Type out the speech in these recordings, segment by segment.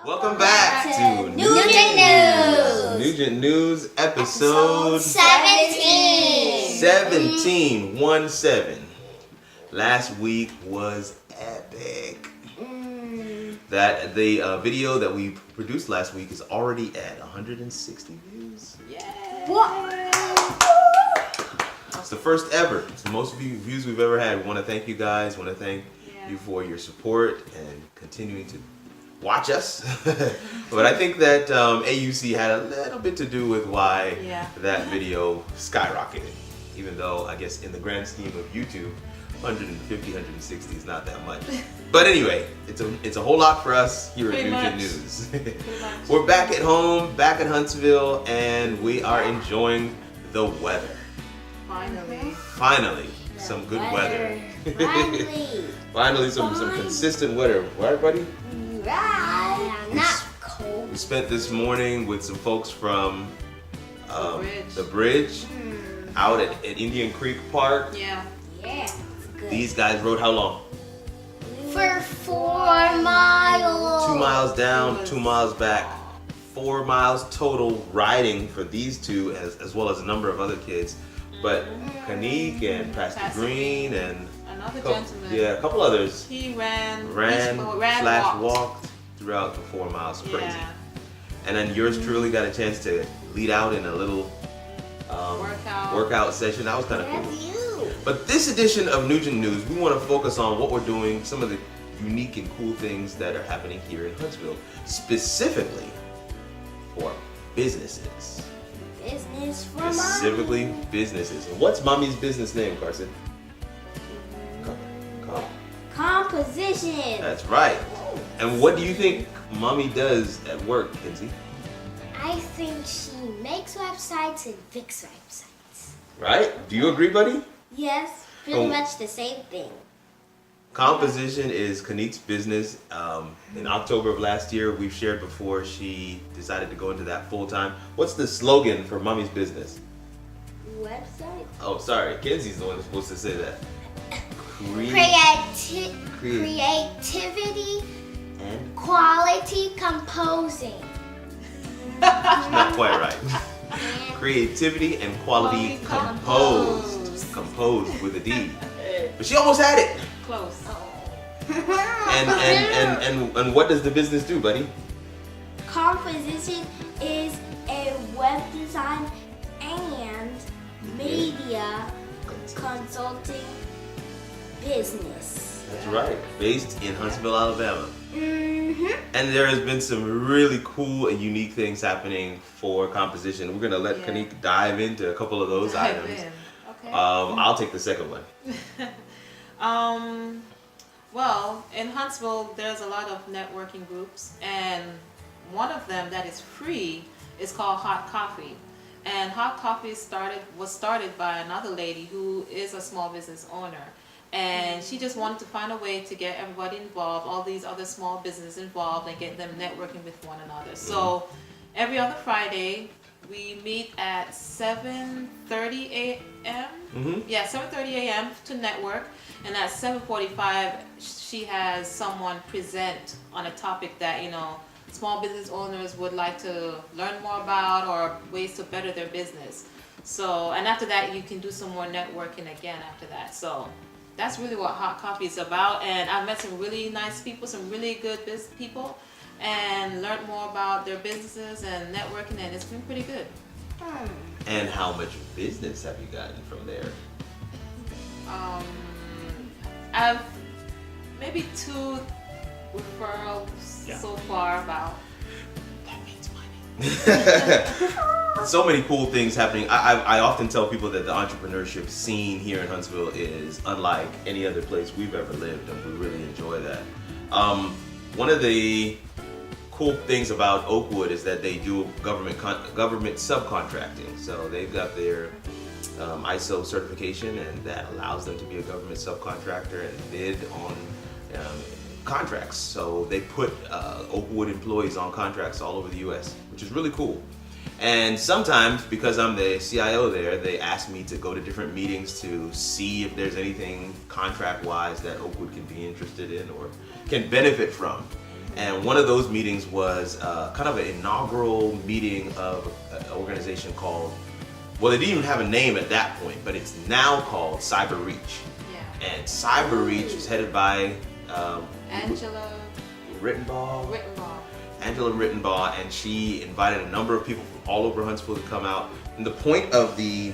Welcome back to Nugent News. Nugent News episode 17. 17. Last week was epic. That the video that we produced last week is already at 160 views. What? It's the first ever. It's the most views we've ever had. We want to thank you guys. We want to thank you for your support and continuing to watch us. But I think that AUC had a little bit to do with why that video skyrocketed. Even though I guess in the grand scheme of YouTube, 150, 160 is not that much. But anyway, it's a whole lot for us here at Nugent News. We're back at home, back at Huntsville, and we are enjoying the weather. Finally, some good weather. Finally, some consistent weather. Right, buddy? Right. Not cold. We spent this morning with some folks from the bridge out at Indian Creek Park. Yeah. Good. These guys rode how long? For 4 miles. 2 miles down, 2 miles back. 4 miles total riding for these two, as well as a number of other kids. But Kanik and Pastor Green and another gentleman. Yeah, a couple others. He ran walked throughout the 4 miles. Crazy. Yeah. And then yours truly got a chance to lead out in a little workout session. That was kind of cool. But this edition of Nugent News, we want to focus on what we're doing, some of the unique and cool things that are happening here in Huntsville, specifically for businesses. Business for Specifically mommy. businesses. And what's mommy's business name, Carson? Komposition. That's right. And what do you think mommy does at work, Kenzie? I think she makes websites and fixes websites. Right? Do you agree, buddy? Yes, pretty much the same thing. Komposition is Kanik's business. In October of last year, we've shared before, she decided to go into that full time. What's the slogan for mommy's business? Website? Oh, sorry. Kenzie's the one that's supposed to say that. Creativity and quality composing. not quite right. Creativity and quality composed. Composed with a D. But she almost had it. Close. And what does the business do, buddy? Komposition is a web design and media consulting business. That's right. Based in Huntsville, Alabama. Mm-hmm. And there has been some really cool and unique things happening for Komposition. We're gonna let Kanik dive into a couple of those items. Okay. I'll take the second one. Well, in Huntsville, there's a lot of networking groups, and one of them that is free is called Hot Coffee. And Hot Coffee was started by another lady who is a small business owner. And she just wanted to find a way to get everybody involved, all these other small businesses involved, and get them networking with one another. So every other Friday, we meet at 7:30 a.m. Yeah, 7:30 a.m. to network. And at 7:45, she has someone present on a topic that, small business owners would like to learn more about, or ways to better their business. So, and after that, you can do some more networking again after that. So that's really what Hot Coffee is about. And I've met some really nice people, some really good business people, and learned more about their businesses and networking, and it's been pretty good. And how much business have you gotten from there? I've maybe 2 referrals so far about. That means money. So many cool things happening. I often tell people that the entrepreneurship scene here in Huntsville is unlike any other place we've ever lived, and we really enjoy that. One of the cool things about Oakwood is that they do government subcontracting. So they've got their ISO certification, and that allows them to be a government subcontractor and bid on contracts. So they put Oakwood employees on contracts all over the U.S., which is really cool. And sometimes, because I'm the CIO there, they ask me to go to different meetings to see if there's anything contract-wise that Oakwood can be interested in or can benefit from. And one of those meetings was kind of an inaugural meeting of an organization called, well, they didn't even have a name at that point, but it's now called CyberReach. Yeah. And CyberReach is headed by Angela Rittenbaugh. Rittenbaugh. And she invited a number of people from all over Huntsville to come out. And the point of the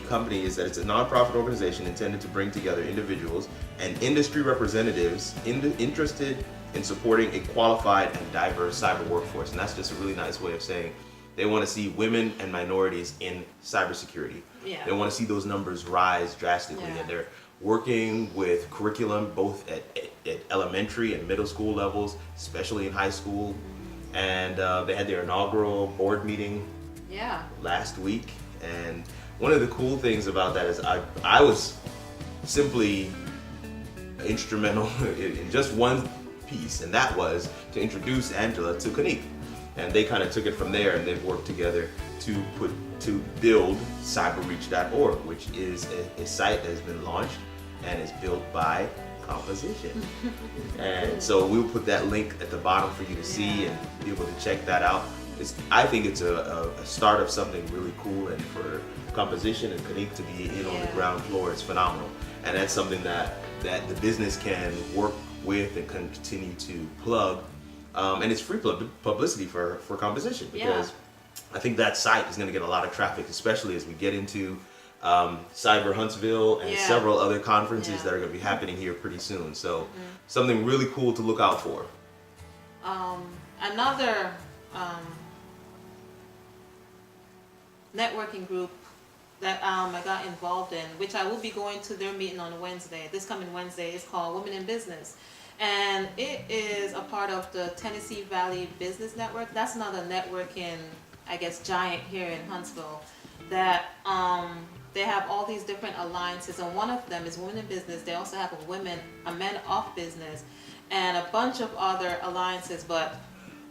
company is that it's a nonprofit organization intended to bring together individuals and industry representatives interested in supporting a qualified and diverse cyber workforce. And that's just a really nice way of saying they want to see women and minorities in cybersecurity. Yeah. They want to see those numbers rise drastically. Yeah. And they're working with curriculum both at elementary and middle school levels, especially in high school. And they had their inaugural board meeting last week. And one of the cool things about that is I was simply instrumental in just one piece, and that was to introduce Angela to Kanique. And they kind of took it from there, and they've worked together to build CyberReach.org, which is a site that has been launched and is built by Komposition. And so we'll put that link at the bottom for you to see and be able to check that out. I think it's a start of something really cool, and for Komposition and Kanique to be in on the ground floor is phenomenal. And that's something that the business can work with and continue to plug. And it's free publicity for Komposition, because I think that site is going to get a lot of traffic, especially as we get into Cyber Huntsville and several other conferences that are going to be happening here pretty soon. So something really cool to look out for. Another networking group that I got involved in, which I will be going to their meeting on Wednesday, this coming Wednesday, is called Women in Business. And it is a part of the Tennessee Valley Business Network. That's another networking, I guess, giant here in Huntsville, that they have all these different alliances, and one of them is Women in Business. They also have a Men of Business, and a bunch of other alliances, but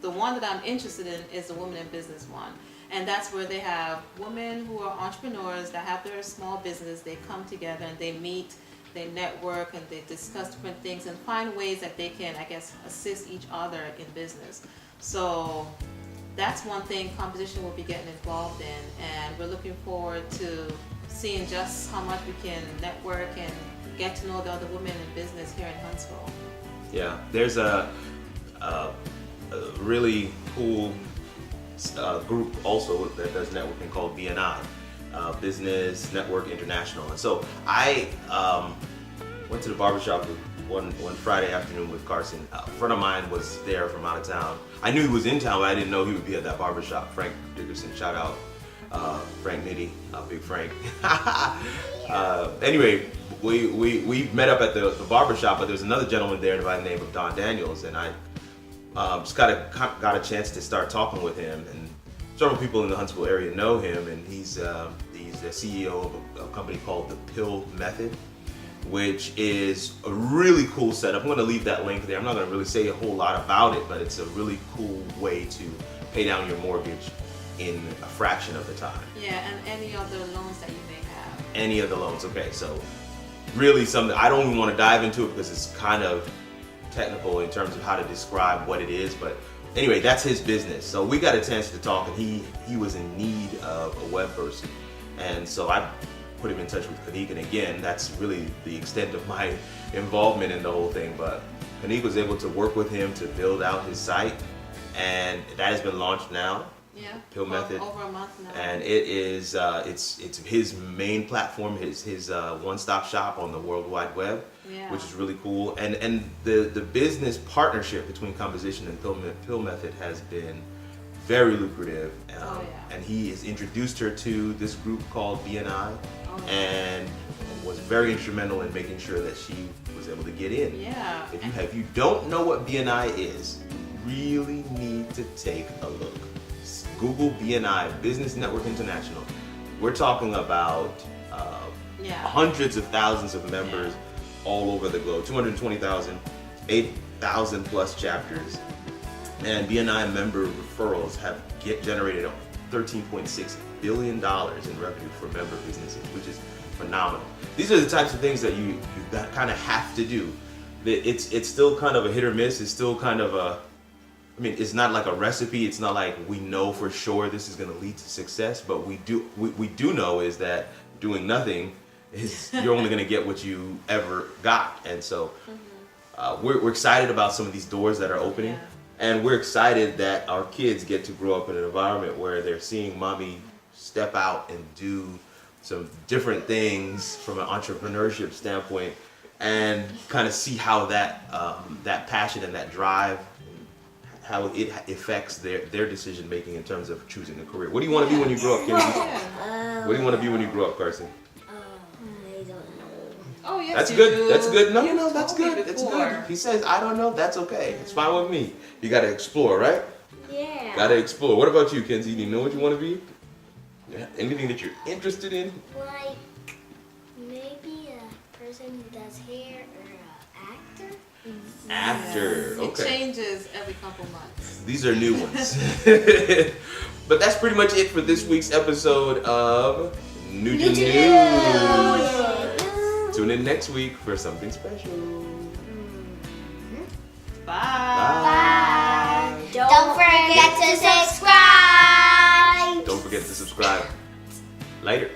the one that I'm interested in is the Women in Business one. And that's where they have women who are entrepreneurs that have their small business. They come together and they meet, they network, and they discuss different things and find ways that they can, I guess, assist each other in business. So that's one thing Komposition will be getting involved in, and we're looking forward to seeing just how much we can network and get to know the other women in business here in Huntsville. Yeah, there's a really cool group also that does networking called BNI, Business Network International. And so I went to the barbershop one Friday afternoon with Carson. A friend of mine was there from out of town. I knew he was in town, but I didn't know he would be at that barbershop. Frank Dickerson, shout out Frank Nitty, Big Frank. Anyway, we met up at the barbershop, but there's another gentleman there by the name of Don Daniels, and I just got a chance to start talking with him. And several people in the Huntsville area know him, and he's the CEO of a company called the Pill Method, which is a really cool setup. I'm going to leave that link there. I'm not going to really say a whole lot about it, but it's a really cool way to pay down your mortgage in a fraction of the time. Yeah, and any other loans that you may have. Any of the loans, okay. So really something, I don't even want to dive into it because it's kind of technical in terms of how to describe what it is, but anyway, that's his business. So we got a chance to talk, and he was in need of a web person. And so I put him in touch with Kanique, and again, that's really the extent of my involvement in the whole thing. But Kanique was able to work with him to build out his site, and that has been launched now. Yeah, Pill Method. Over a month now. And it is it's his main platform, his one-stop shop on the World Wide Web, which is really cool. And the business partnership between Komposition and Pill Method has been very lucrative. And he has introduced her to this group called BNI, and was very instrumental in making sure that she was able to get in. Yeah. If you don't know what BNI is, you really need to take a look. Google BNI, Business Network International. We're talking about hundreds of thousands of members all over the globe, 220,000, 8,000 plus chapters. And BNI member referrals have generated $13.6 billion in revenue for member businesses, which is phenomenal. These are the types of things that you kind of have to do. it's still kind of a hit or miss. It's still kind of a, I mean, it's not like a recipe. It's not like we know for sure this is going to lead to success. But we do know is that doing nothing is you're only going to get what you ever got. And so we're excited about some of these doors that are opening. Yeah. And we're excited that our kids get to grow up in an environment where they're seeing mommy step out and do some different things from an entrepreneurship standpoint, and kind of see how that that passion and that drive, how it affects their decision making in terms of choosing a career. What do you want to be when you grow up, Kenzie? What do you want to be when you grow up, Carson? I don't know. Oh, yes, That's you good. do. That's good. No, You no, that's told me good. It's before. good. He says, I don't know. That's okay. It's fine with me. You got to explore, right? Yeah. Got to explore. What about you, Kenzie? Do you know what you want to be? Yeah. Anything that you're interested in? Like maybe a person who does hair or an actor. Actor. It Okay. changes every couple months. These are new ones. But that's pretty much it for this week's episode of Nugent News. Tune in next week for something special. Bye. Bye. Don't forget to subscribe. Don't forget to subscribe. Later.